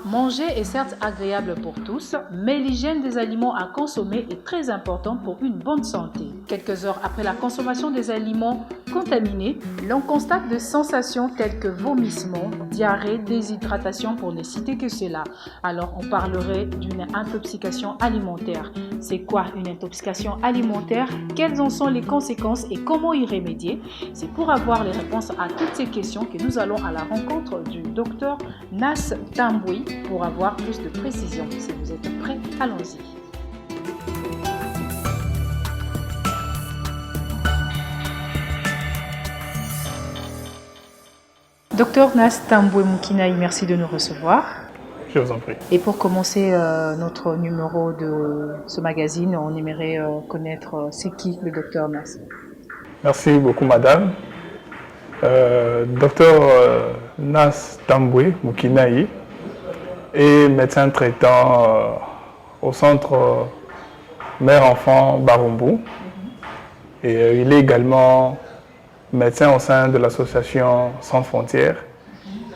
Manger est certes agréable pour tous, mais l'hygiène des aliments à consommer est très importante pour une bonne santé. Quelques heures après la consommation des aliments contaminés, l'on constate des sensations telles que vomissements, diarrhée, déshydratation pour ne citer que cela. Alors on parlerait d'une intoxication alimentaire. C'est quoi une intoxication alimentaire? Quelles en sont les conséquences et comment y remédier? C'est pour avoir les réponses à toutes ces questions que nous allons à la rencontre du docteur Nas Tamboué pour avoir plus de précision. Si vous êtes prêts, allons-y. Docteur Nas Tamboué Moukinaï, merci de nous recevoir. Je vous en prie. Et pour commencer notre numéro de ce magazine, on aimerait connaître c'est qui le docteur Nas. Merci beaucoup, madame. Docteur Nas Tamboué Moukinaï est médecin traitant au centre mère-enfant Barumbu. Et il est également médecin au sein de l'association Sans Frontières,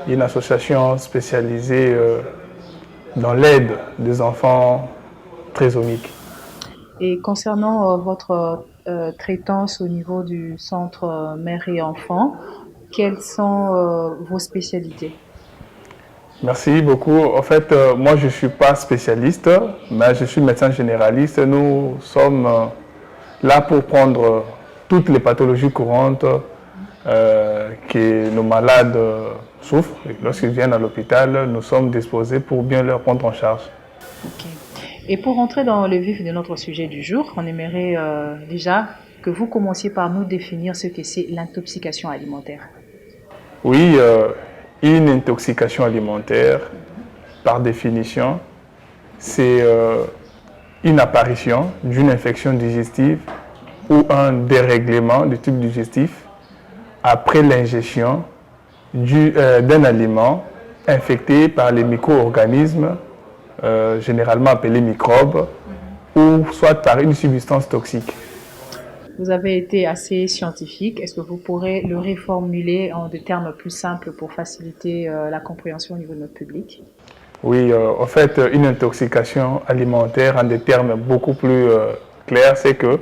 une association spécialisée dans l'aide des enfants trisomiques. Et concernant votre traitance au niveau du centre mère et enfant, quelles sont vos spécialités? Merci beaucoup. En fait, moi, je ne suis pas spécialiste, mais je suis médecin généraliste. Nous sommes là pour prendre toutes les pathologies courantes que nos malades souffrent. Lorsqu'ils viennent à l'hôpital, nous sommes disposés pour bien leur prendre en charge. Ok. Et pour entrer dans le vif de notre sujet du jour, on aimerait déjà que vous commenciez par nous définir ce que c'est l'intoxication alimentaire. Oui, une intoxication alimentaire, par définition, c'est une apparition d'une infection digestive ou un dérèglement du tube digestif après l'ingestion d'un aliment infecté par les micro-organismes, généralement appelés microbes, ou soit par une substance toxique. Vous avez été assez scientifique. Est-ce que vous pourrez le reformuler en des termes plus simples pour faciliter la compréhension au niveau de notre public? Oui, en fait, une intoxication alimentaire, en des termes beaucoup plus clairs, c'est que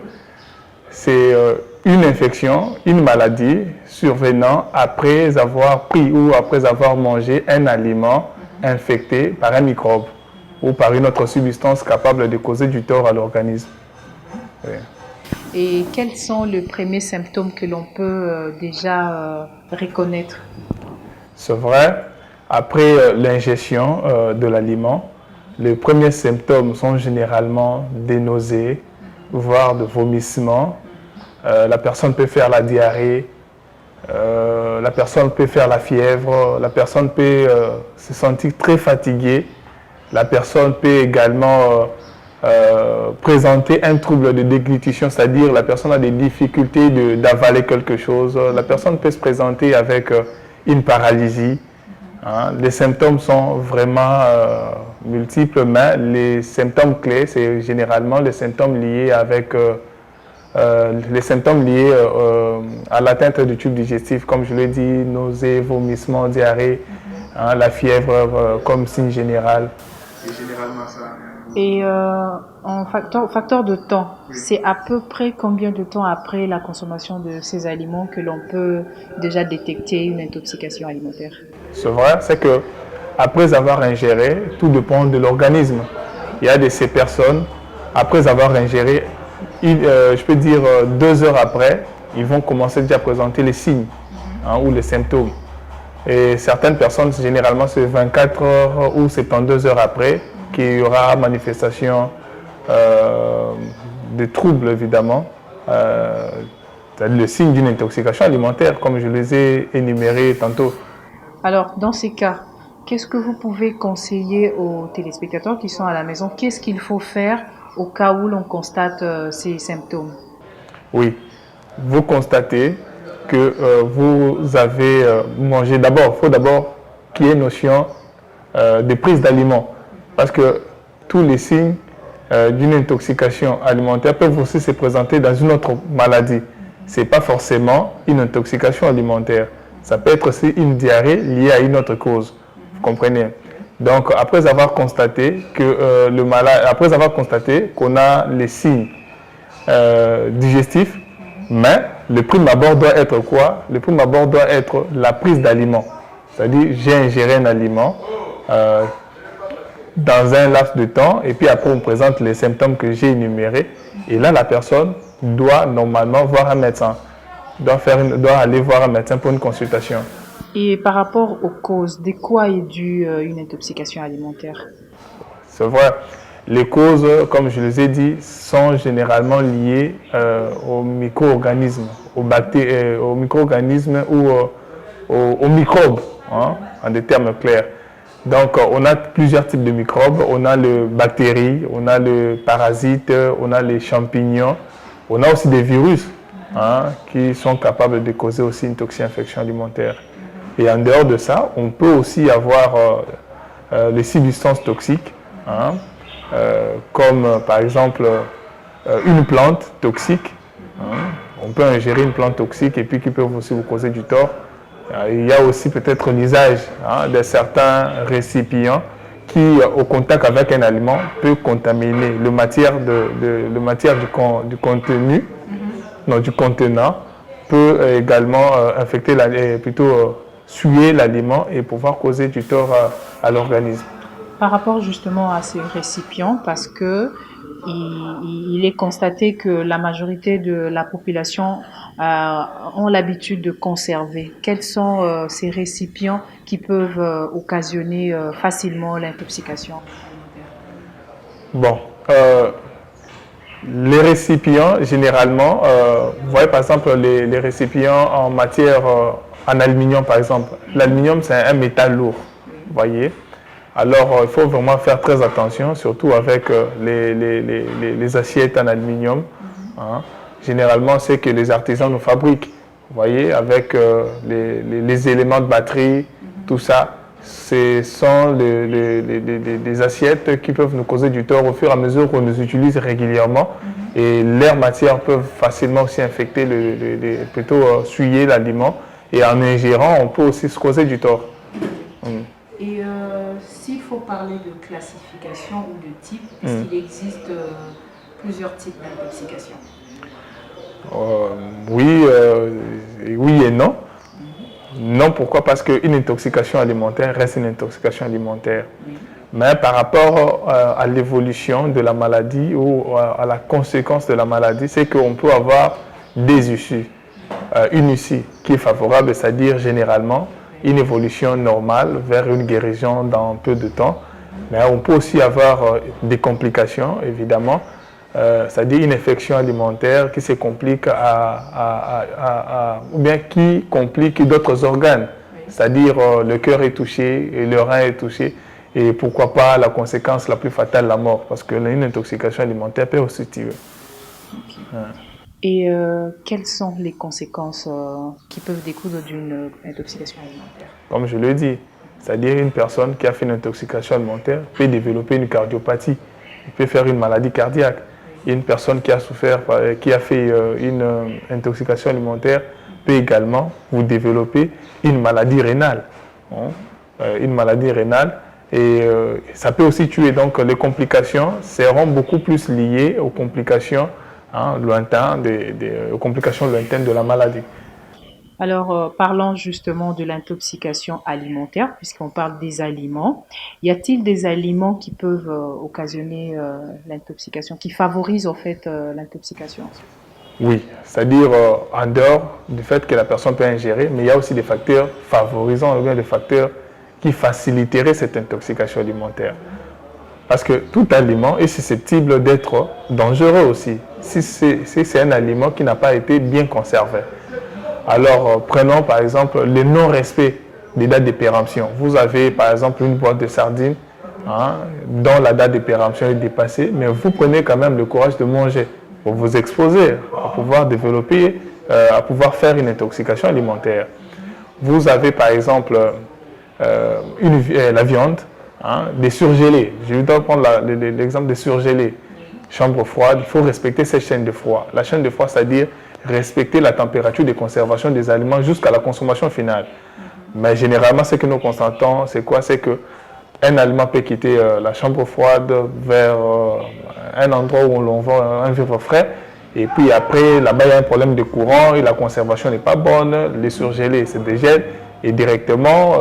c'est une infection, une maladie survenant après avoir pris ou après avoir mangé un aliment infecté par un microbe ou par une autre substance capable de causer du tort à l'organisme. Oui. Et quels sont les premiers symptômes que l'on peut déjà reconnaître? C'est vrai, après l'ingestion de l'aliment, les premiers symptômes sont généralement des nausées, voire de vomissements. La personne peut faire la diarrhée, la personne peut faire la fièvre, la personne peut se sentir très fatiguée, la personne peut également présenter un trouble de déglutition, c'est-à-dire la personne a des difficultés d'avaler quelque chose, la personne peut se présenter avec une paralysie. Hein. Les symptômes sont vraiment multiples, mais les symptômes clés, c'est généralement les symptômes liés avec à l'atteinte du tube digestif, comme je l'ai dit, nausées, vomissements, diarrhée, hein, la fièvre comme signe général. C'est généralement ça. Et en facteur de temps, c'est à peu près combien de temps après la consommation de ces aliments que l'on peut déjà détecter une intoxication alimentaire? C'est vrai, c'est que après avoir ingéré, tout dépend de l'organisme. Il y a de ces personnes, après avoir ingéré, je peux dire 2 heures après, ils vont commencer déjà à présenter les signes hein, ou les symptômes. Et certaines personnes, généralement, c'est 24 heures ou 72 heures après qu'il y aura manifestation de troubles, évidemment. C'est-à-dire le signe d'une intoxication alimentaire, comme je les ai énumérés tantôt. Alors, dans ces cas, qu'est-ce que vous pouvez conseiller aux téléspectateurs qui sont à la maison? Qu'est-ce qu'il faut faire au cas où l'on constate ces symptômes? Oui, vous constatez que vous avez mangé. D'abord, il faut d'abord qu'il y ait une notion de prise d'aliments. Parce que tous les signes d'une intoxication alimentaire peuvent aussi se présenter dans une autre maladie. Ce n'est pas forcément une intoxication alimentaire. Ça peut être aussi une diarrhée liée à une autre cause. Vous comprenez? Donc, après avoir constaté que après avoir constaté qu'on a les signes digestifs, mais le prime abord doit être quoi? Le prime abord doit être la prise d'aliments. C'est-à-dire, j'ai ingéré un aliment dans un laps de temps, et puis après on présente les symptômes que j'ai énumérés, et là la personne doit normalement voir un médecin, doit aller voir un médecin pour une consultation. Et par rapport aux causes, de quoi est due une intoxication alimentaire? C'est vrai, les causes, comme je les ai dit, sont généralement liées aux micro-organismes, aux micro-organismes ou aux microbes, hein, en des termes clairs. Donc, on a plusieurs types de microbes. On a les bactéries, on a les parasites, on a les champignons. On a aussi des virus, hein, qui sont capables de causer aussi une toxi-infection alimentaire. Et en dehors de ça, on peut aussi avoir les substances toxiques, hein, comme par exemple une plante toxique. Hein. On peut ingérer une plante toxique et puis qui peut aussi vous causer du tort. Il y a aussi peut-être l'usage, hein, de certains récipients qui, au contact avec un aliment, peut contaminer le matière du contenu, non, du contenant, peut également infecter, souiller l'aliment et pouvoir causer du tort à l'organisme. Par rapport justement à ces récipients, parce que il est constaté que la majorité de la population ont l'habitude de conserver. Quels sont ces récipients qui peuvent occasionner facilement l'intoxication alimentaire? Bon, les récipients, généralement, vous voyez par exemple les récipients en matière, en aluminium par exemple. L'aluminium, c'est un métal lourd, vous voyez. Alors, il faut vraiment faire très attention, surtout avec les assiettes en aluminium. Hein. Généralement, c'est que les artisans nous fabriquent, vous voyez, avec les éléments de batterie, tout ça. Ce sont des assiettes qui peuvent nous causer du tort au fur et à mesure qu'on nous utilise régulièrement. Et leurs matières peuvent facilement aussi infecter, souiller l'aliment. Et en ingérant, on peut aussi se causer du tort. Et s'il faut parler de classification ou de type, est-ce qu'il existe plusieurs types d'intoxication? Oui, oui et non. Non, pourquoi? Parce qu'une intoxication alimentaire reste une intoxication alimentaire. Mais par rapport à l'évolution de la maladie ou à la conséquence de la maladie, c'est qu'on peut avoir des issues. Une issue qui est favorable, c'est-à-dire généralement une évolution normale vers une guérison dans peu de temps. Mais on peut aussi avoir des complications, évidemment, c'est-à-dire une infection alimentaire qui se complique ou bien qui complique d'autres organes. C'est-à-dire le cœur est touché, et le rein est touché, et pourquoi pas la conséquence la plus fatale, la mort, parce qu'une intoxication alimentaire peut aussi tuer. Et quelles sont les conséquences qui peuvent découdre d'une intoxication alimentaire? Comme je le dis, c'est-à-dire une personne qui a fait une intoxication alimentaire peut développer une cardiopathie, peut faire une maladie cardiaque. Une personne qui a fait une intoxication alimentaire peut également vous développer une maladie rénale. Une maladie rénale. Et ça peut aussi tuer. Donc les complications seront beaucoup plus liées aux complications lointaines, aux complications lointaines de la maladie. Alors, parlons justement de l'intoxication alimentaire, puisqu'on parle des aliments. Y a-t-il des aliments qui peuvent occasionner l'intoxication, qui favorisent en fait l'intoxication? Oui, c'est-à-dire en dehors du fait que la personne peut ingérer, mais il y a aussi des facteurs favorisants, ou bien des facteurs qui faciliteraient cette intoxication alimentaire. Parce que tout aliment est susceptible d'être dangereux aussi, si c'est un aliment qui n'a pas été bien conservé. Alors, prenons par exemple le non-respect des dates de péremption. Vous avez par exemple une boîte de sardines dont la date de péremption est dépassée, mais vous prenez quand même le courage de manger pour vous exposer à pouvoir développer, à pouvoir faire une intoxication alimentaire. Vous avez par exemple la viande, des surgelés. Je vais prendre l'exemple des surgelés. Chambre froide, il faut respecter cette chaîne de froid. La chaîne de froid, c'est-à-dire respecter la température de conservation des aliments jusqu'à la consommation finale. Mais généralement, ce que nous constatons, c'est quoi? C'est que un aliment peut quitter la chambre froide vers un endroit où l'on vend un vivre frais. Et puis après, là-bas, il y a un problème de courant et la conservation n'est pas bonne. Les surgelés se dégèlent et directement,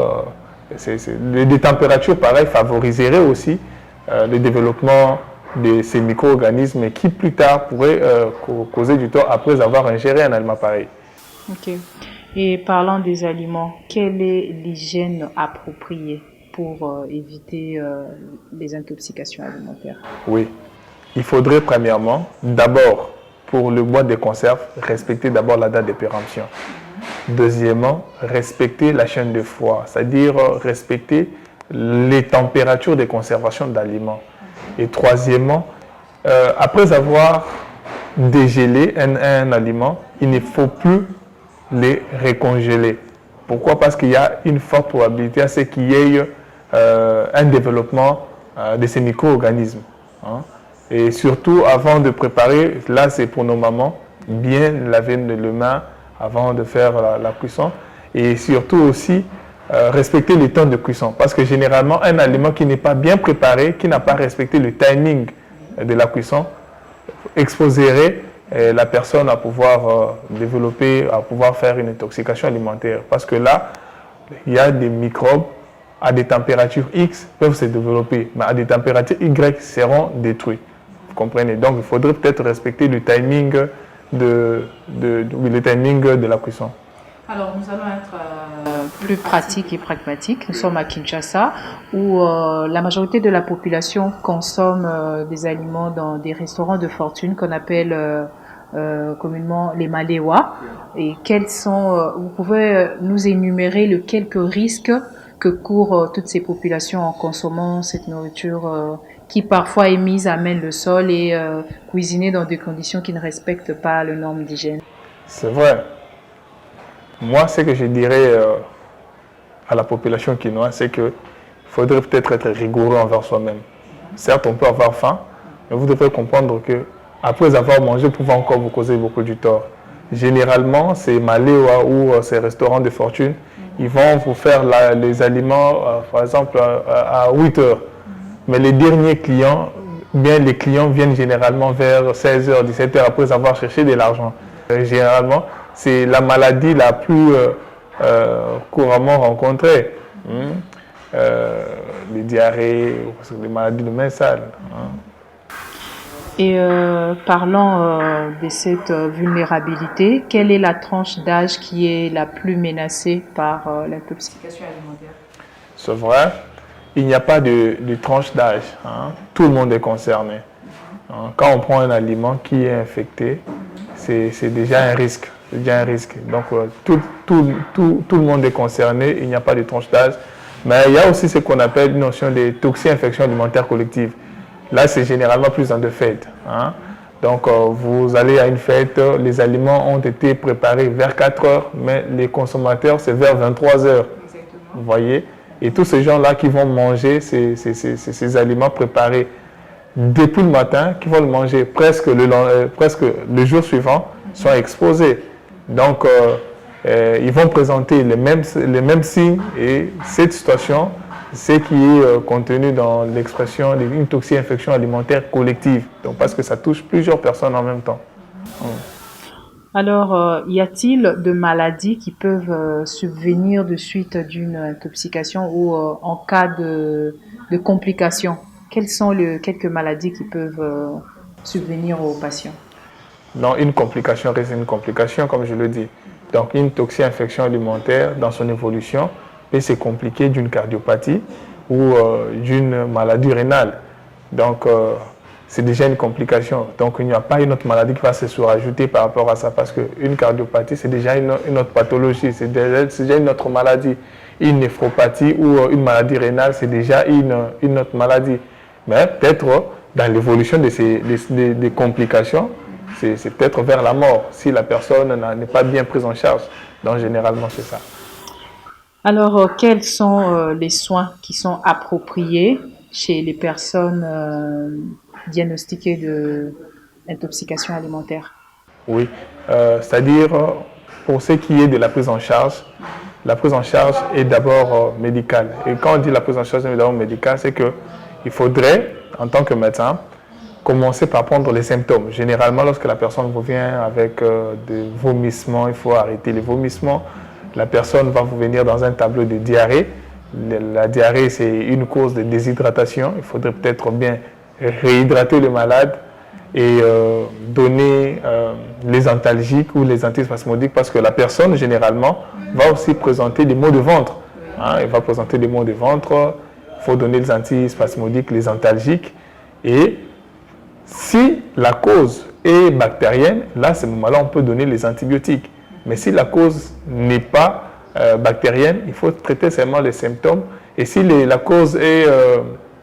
des températures pareilles favoriseraient aussi le développement de ces micro-organismes qui plus tard pourraient causer du tort après avoir ingéré un aliment pareil. Ok. Et parlant des aliments, quelle est l'hygiène appropriée pour éviter les intoxications alimentaires? Oui, il faudrait premièrement, d'abord, pour le boîte de conserve, respecter d'abord la date de péremption. Deuxièmement, respecter la chaîne de froid, c'est-à-dire respecter les températures de conservation d'aliments. Et troisièmement, après avoir dégélé un aliment, il ne faut plus les recongeler. Pourquoi? Parce qu'il y a une forte probabilité à ce qu'il y ait un développement de ces micro-organismes. Hein. Et surtout, avant de préparer, là c'est pour nos mamans, bien laver les mains avant de faire la cuisson. Et surtout aussi, respecter le temps de cuisson. Parce que généralement, un aliment qui n'est pas bien préparé, qui n'a pas respecté le timing de la cuisson, exposerait la personne à pouvoir développer, à pouvoir faire une intoxication alimentaire. Parce que là, il y a des microbes à des températures X peuvent se développer, mais à des températures Y seront détruits. Vous comprenez? Donc, il faudrait peut-être respecter le timing le timing de la cuisson. Alors, nous allons être plus pratiques et pragmatiques. Nous sommes à Kinshasa, où la majorité de la population consomme des aliments dans des restaurants de fortune qu'on appelle communément les Maléwa. Et quels sont, vous pouvez nous énumérer les quelques risques que courent toutes ces populations en consommant cette nourriture qui parfois est mise à même le sol et cuisinée dans des conditions qui ne respectent pas les normes d'hygiène? C'est vrai. Moi, ce que je dirais à la population quinoise, c'est qu'il faudrait peut-être être rigoureux envers soi-même. Certes, on peut avoir faim, mais vous devrez comprendre que après avoir mangé, vous pouvez encore vous causer beaucoup du tort. Généralement, ces Maléwa ou ces restaurants de fortune, ils vont vous faire les aliments, par exemple, à 8 heures. Mais les derniers clients, bien les clients viennent généralement vers 16 heures, 17 heures après avoir cherché de l'argent. Généralement, c'est la maladie la plus couramment rencontrée. Les diarrhées, les maladies de mains sales. Et parlant de cette vulnérabilité, quelle est la tranche d'âge qui est la plus menacée par l'intoxication alimentaire? C'est vrai, il n'y a pas de tranche d'âge. Tout le monde est concerné. Quand on prend un aliment qui est infecté, c'est déjà un risque. C'est déjà un risque. Donc, tout le monde est concerné, il n'y a pas de tranche d'âge. Mais il y a aussi ce qu'on appelle une notion de toxi-infection alimentaire collective. Là, c'est généralement plus dans des fêtes. Donc, vous allez à une fête, les aliments ont été préparés vers 4 heures, mais les consommateurs, c'est vers 23 heures. Exactement. Vous voyez? Et tous ces gens-là qui vont manger ces aliments préparés depuis le matin, qui vont le manger presque le jour suivant, sont exposés. Donc, ils vont présenter les mêmes signes et cette situation, c'est qui est contenu dans l'expression d'une toxi-infection alimentaire collective. Donc, parce que ça touche plusieurs personnes en même temps. Alors, y a-t-il de maladies qui peuvent subvenir de suite d'une intoxication ou en cas de complications? Quelles sont quelques maladies qui peuvent subvenir aux patients? Non, une complication reste une complication, comme je le dis. Donc, une toxi-infection alimentaire, dans son évolution, peut se compliquer d'une cardiopathie ou d'une maladie rénale. Donc, c'est déjà une complication. Donc, il n'y a pas une autre maladie qui va se surajouter par rapport à ça, parce qu'une cardiopathie, c'est déjà une autre pathologie, c'est déjà une autre maladie. Une néphropathie ou une maladie rénale, c'est déjà une autre maladie. Mais peut-être, dans l'évolution des complications, c'est peut-être vers la mort, si la personne n'est pas bien prise en charge. Donc, généralement, c'est ça. Alors, quels sont les soins qui sont appropriés chez les personnes diagnostiquées d'intoxication alimentaire? Oui, c'est-à-dire, pour ce qui est de la prise en charge, la prise en charge est d'abord médicale. Et quand on dit la prise en charge est d'abord médicale, c'est qu'il faudrait, en tant que médecin, commencer par prendre les symptômes. Généralement, lorsque la personne revient avec des vomissements, il faut arrêter les vomissements. La personne va vous venir dans un tableau de diarrhée. La diarrhée, c'est une cause de déshydratation. Il faudrait peut-être bien réhydrater le malade et donner les antalgiques ou les antispasmodiques parce que la personne, généralement, va aussi présenter des maux de ventre. Hein, elle va présenter des maux de ventre. Il faut donner les antispasmodiques, les antalgiques. Et si la cause est bactérienne, là, à ce moment-là, on peut donner les antibiotiques. Mais si la cause n'est pas bactérienne, il faut traiter seulement les symptômes. Et si la cause est,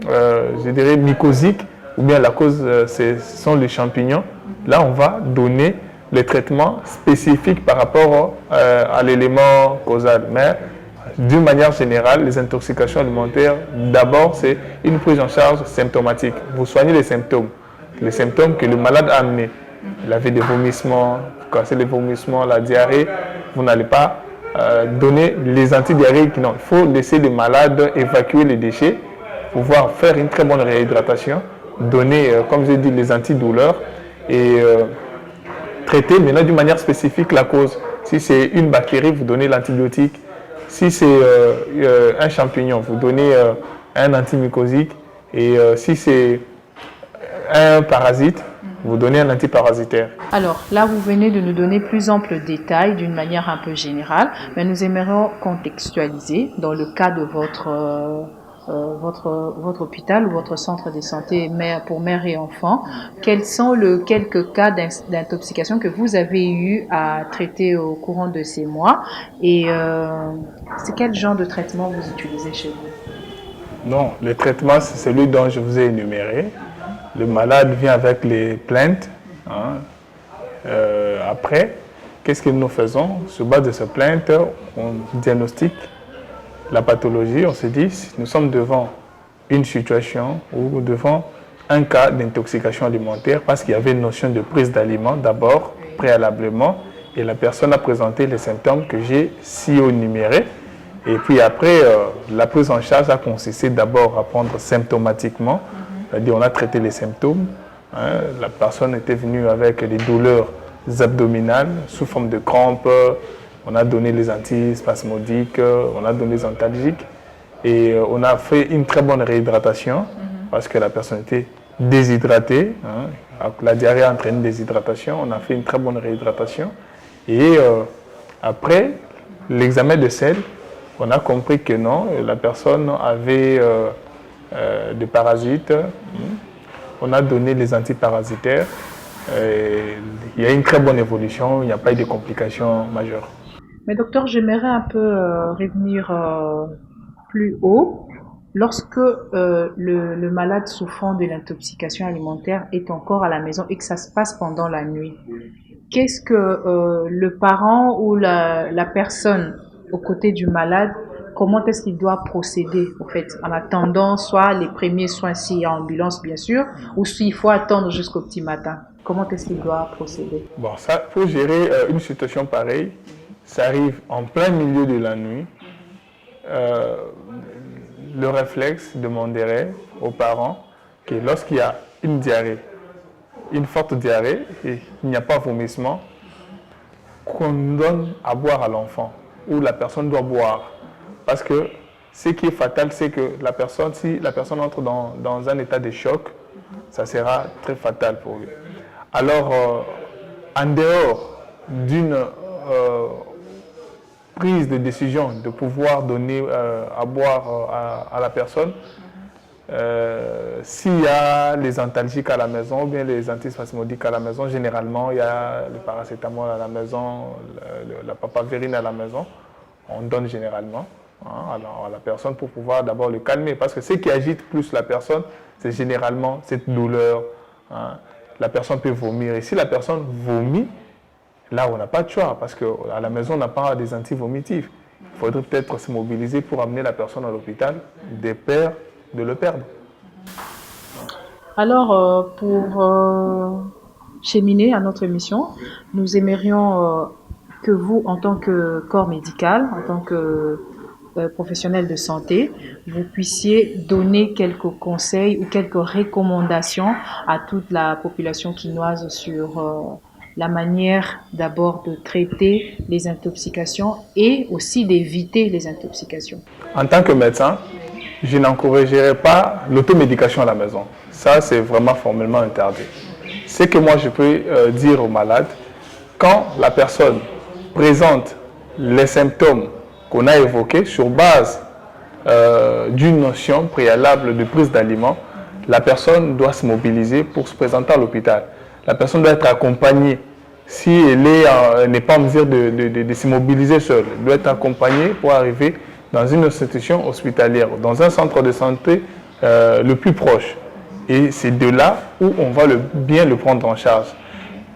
je dirais, mycosique, ou bien la cause, ce sont les champignons, là, on va donner les traitements spécifiques par rapport à l'élément causal. Mais d'une manière générale, les intoxications alimentaires, d'abord, c'est une prise en charge symptomatique. Vous soignez les symptômes que le malade a amenés. Il avait des vomissements, quand c'est les vomissements, la diarrhée, vous n'allez pas donner les antidiarrhéiques. Non, il faut laisser le malade évacuer les déchets, pouvoir faire une très bonne réhydratation, donner, comme j'ai dit, les antidouleurs et traiter maintenant d'une manière spécifique la cause. Si c'est une bactérie, vous donnez l'antibiotique. Si c'est un champignon, vous donnez un antimycosique. Et si c'est un parasite, vous donnez un antiparasitaire. Alors là, vous venez de nous donner plus ample détails d'une manière un peu générale, mais nous aimerions contextualiser dans le cas de votre hôpital ou votre centre de santé pour mères et enfants. Quels sont quelques cas d'intoxication que vous avez eu à traiter au courant de ces mois et c'est quel genre de traitement vous utilisez chez vous? Non, le traitement, c'est celui dont je vous ai énuméré. Le malade vient avec les plaintes. Hein. Après, qu'est-ce que nous faisons? Sur base de ces plaintes, on diagnostique la pathologie. On se dit, nous sommes devant une situation ou devant un cas d'intoxication alimentaire parce qu'il y avait une notion de prise d'aliments d'abord, préalablement, et la personne a présenté les symptômes que j'ai énumérés. Et puis après, la prise en charge a consisté d'abord à prendre symptomatiquement. C'est-à-dire, on a traité les symptômes. Hein, la personne était venue avec des douleurs abdominales sous forme de crampes. On a donné les antispasmodiques, on a donné les antalgiques. Et on a fait une très bonne réhydratation parce que la personne était déshydratée. Hein, la diarrhée entraîne une déshydratation. On a fait une très bonne réhydratation. Et après l'examen de sel, on a compris que non, la personne avait des parasites. On a donné les antiparasitaires. Il y a une très bonne évolution, il n'y a pas eu de complications majeures. Mais docteur, j'aimerais un peu revenir plus haut. Lorsque le malade souffrant de l'intoxication alimentaire est encore à la maison et que ça se passe pendant la nuit, qu'est-ce que le parent ou la personne aux côtés du malade, comment est-ce qu'il doit procéder en fait, en attendant soit les premiers soins s'il y a ambulance bien sûr, ou s'il faut attendre jusqu'au petit matin? Comment est-ce qu'il doit procéder? Bon, ça, pour gérer une situation pareille, ça arrive en plein milieu de la nuit. Le réflexe demanderait aux parents que lorsqu'il y a une diarrhée, une forte diarrhée, et il n'y a pas vomissement, qu'on donne à boire à l'enfant, ou la personne doit boire. Parce que ce qui est fatal, c'est que la personne, si la personne entre dans un état de choc, ça sera très fatal pour lui. Alors, en dehors d'une prise de décision de pouvoir donner à boire à la personne, s'il y a les antalgiques à la maison ou bien les antispasmodiques à la maison, généralement il y a le paracétamol à la maison, la papaverine à la maison, on donne généralement à la personne pour pouvoir d'abord le calmer. Parce que ce qui agite plus la personne, c'est généralement cette douleur. Hein. La personne peut vomir. Et si la personne vomit, là on n'a pas de choix parce qu'à la maison on n'a pas des antivomitifs. Il faudrait peut-être se mobiliser pour amener la personne à l'hôpital, de peur de le perdre. Alors, pour cheminer à notre mission, nous aimerions que vous, en tant que corps médical, en tant que professionnel de santé, vous puissiez donner quelques conseils ou quelques recommandations à toute la population quinoise sur la manière d'abord de traiter les intoxications et aussi d'éviter les intoxications. En tant que médecin, je n'encouragerai pas l'automédication à la maison. Ça, c'est vraiment formellement interdit. Ce que moi, je peux dire aux malades, quand la personne présente les symptômes qu'on a évoqués sur base d'une notion préalable de prise d'aliments, la personne doit se mobiliser pour se présenter à l'hôpital. La personne doit être accompagnée. Si elle n'est pas en mesure de se mobiliser seule, elle doit être accompagnée pour arriver dans une institution hospitalière, dans un centre de santé le plus proche. Et c'est de là où on va bien le prendre en charge.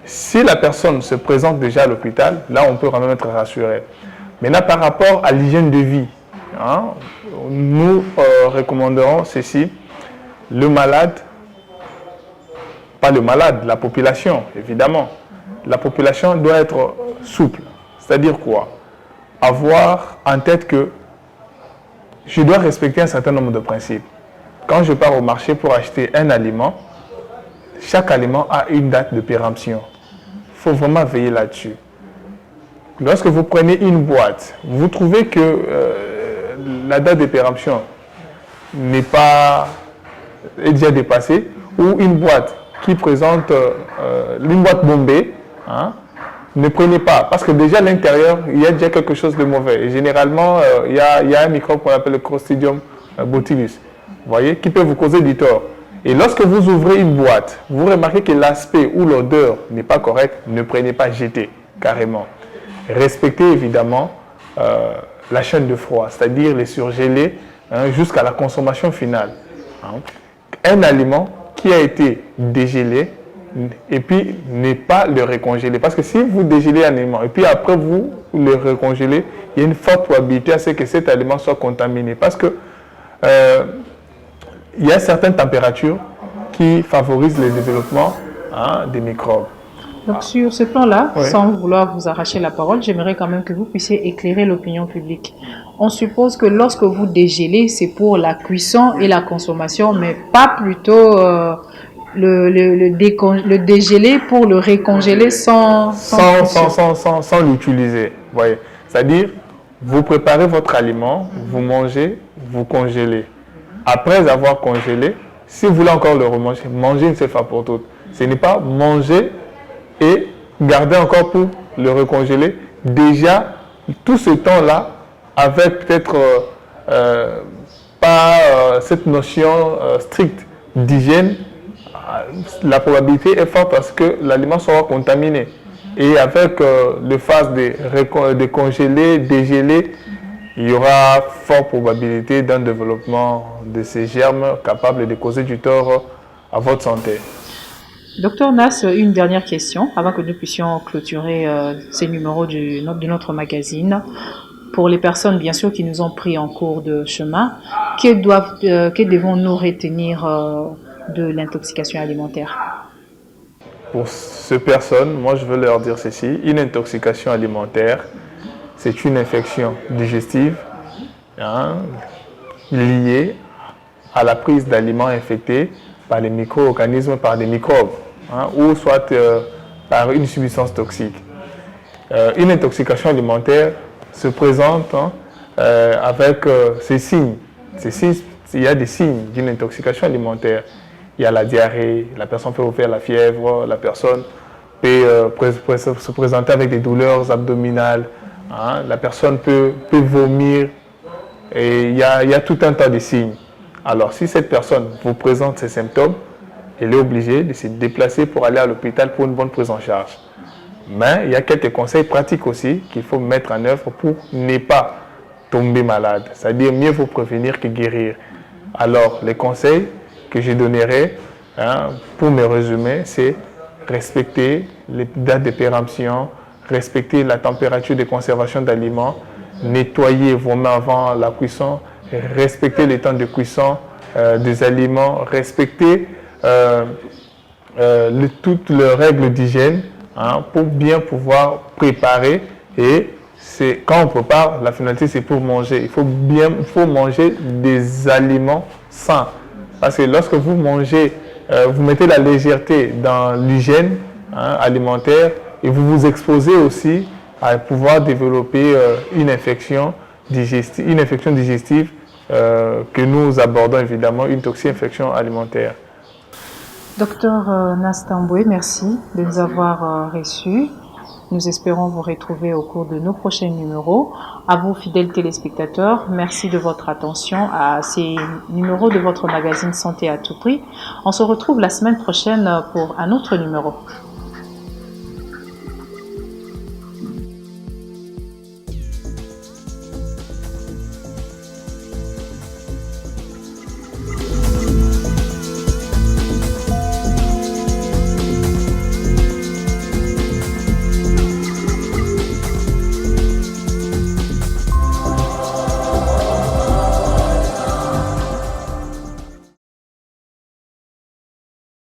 Si la personne se présente déjà à l'hôpital, là on peut quand même être rassuré. Maintenant, par rapport à l'hygiène de vie, hein, nous recommanderons ceci. Le malade, pas le malade, la population, évidemment. La population doit être souple. C'est-à-dire quoi? Avoir en tête que je dois respecter un certain nombre de principes. Quand je pars au marché pour acheter un aliment, chaque aliment a une date de péremption. Il faut vraiment veiller là-dessus. Lorsque vous prenez une boîte, vous trouvez que la date de péremption est déjà dépassée, ou une boîte qui présente une boîte bombée, hein, ne prenez pas, parce que déjà à l'intérieur, il y a déjà quelque chose de mauvais. Et généralement, il y a un microbe qu'on appelle le Clostridium botulinus, vous voyez, qui peut vous causer du tort. Et lorsque vous ouvrez une boîte, vous remarquez que l'aspect ou l'odeur n'est pas correct, ne prenez pas, jetez carrément. Respectez évidemment la chaîne de froid, c'est-à-dire les surgelés hein, jusqu'à la consommation finale. Hein. Un aliment qui a été dégelé et puis ne pas le recongéler. Parce que si vous dégélez un aliment et puis après vous le recongélez, il y a une forte probabilité à ce que cet aliment soit contaminé. Parce que il y a certaines températures qui favorisent le développement hein, des microbes. Donc sur ce plan-là, Oui. sans vouloir vous arracher la parole, j'aimerais quand même que vous puissiez éclairer l'opinion publique. On suppose que lorsque vous dégélez, c'est pour la cuisson et la consommation, mais pas plutôt le dégéler pour le récongéler sans l'utiliser. Voyez. C'est-à-dire, vous préparez votre aliment, vous mangez, vous congélez. Après avoir congelé, si vous voulez encore le remanger, mangez une seule fois pour toutes. Ce n'est pas manger et garder encore pour le recongeler. Déjà, tout ce temps-là, avec peut-être pas cette notion stricte d'hygiène, la probabilité est forte parce que l'aliment sera contaminé. Et avec le phase de congeler, dégéler, il y aura forte probabilité d'un développement de ces germes capables de causer du tort à votre santé. Docteur Nas, une dernière question avant que nous puissions clôturer ces numéros de notre magazine. Pour les personnes, bien sûr, qui nous ont pris en cours de chemin, que devons-nous retenir de l'intoxication alimentaire? Pour ces personnes, moi je veux leur dire ceci, une intoxication alimentaire, c'est une infection digestive hein, liée à la prise d'aliments infectés par les micro-organismes, par des microbes, hein, ou soit par une substance toxique. Une intoxication alimentaire se présente hein, avec ces signes. Il y a des signes d'une intoxication alimentaire. Il y a la diarrhée, la personne peut faire la fièvre, la personne peut se présenter avec des douleurs abdominales, hein, la personne peut vomir, et il y a tout un tas de signes. Alors, si cette personne vous présente ces symptômes, elle est obligée de se déplacer pour aller à l'hôpital pour une bonne prise en charge. Mais il y a quelques conseils pratiques aussi qu'il faut mettre en œuvre pour ne pas tomber malade. C'est-à-dire mieux vaut prévenir que guérir. Alors, les conseils que je donnerai, hein, pour me résumer, c'est respecter les dates de péremption, respecter la température de conservation d'aliments, nettoyer vos mains avant la cuisson, respecter les temps de cuisson des aliments, respecter toutes les règles d'hygiène hein, pour bien pouvoir préparer Et quand on prépare, la finalité c'est pour manger. Il faut manger des aliments sains. Parce que lorsque vous mangez, vous mettez la légèreté dans l'hygiène alimentaire et vous vous exposez aussi à pouvoir développer une infection digestive que nous abordons évidemment, une toxi-infection alimentaire. Docteur Nastamboué, merci de nous avoir reçus. Nous espérons vous retrouver au cours de nos prochains numéros. À vous, fidèles téléspectateurs, merci de votre attention à ces numéros de votre magazine Santé à tout prix. On se retrouve la semaine prochaine pour un autre numéro.